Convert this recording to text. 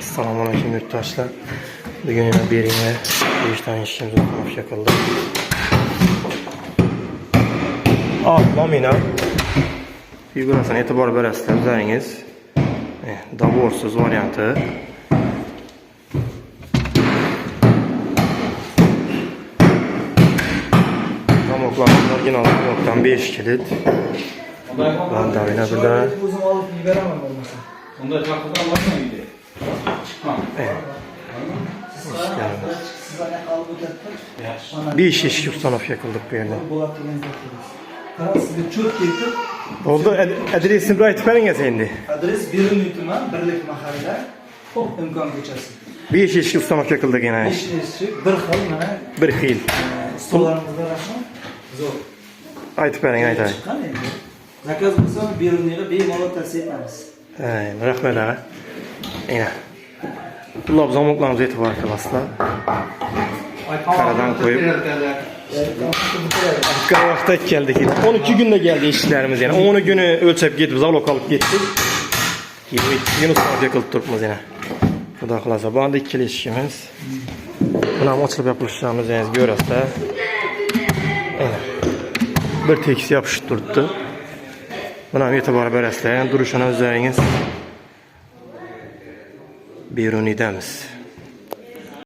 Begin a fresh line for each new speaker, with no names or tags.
Assalamualaikum yurttaşlar. Bugün yine birine 5 tane işimiz olmuş yakıldı. Lamina. Figurasına etibar verəsiniz üzeriniz. Daborsuz varyantı. Zamoklarımız orijinal zamoktan 5 kilit. Bandavina burada.
Onda takıdan var mı bir de?
Evet. Bir iş ustanov yakıldık bu yerden. Oldu, adresini aytib beringiz endi.
Adres Birlik mahalla, imkon ko'chasi.
Bir iş ustanov yakıldık yana.
Bir xil mana
Bir xil.
stolarimizda rasm zo'r.
Aytib bering, aytay.
Chiqqan endi. Zakaz bo'lsa Birlikga bemalol tavsiya etamiz.
Rahmet ağa. Yine. Bunlar zamoklarımıza etibar kılaslar. Karadan koyup. Kıravakta geldik. 12 günde geldi işçilerimiz yani. 10 günü ölçüp gidip zavlok alıp gittik. 22 gün ustanıp yakılıp durupmuz yine. Bu da kılasa. Bu anda ikili işimiz. Buna açılıp yapılışlarımız yani görüyoruz da. Bir teksi yapışıp durdu. Buna etibar verəsiniz. Duruşuna üzeriniz Birunidəmiz.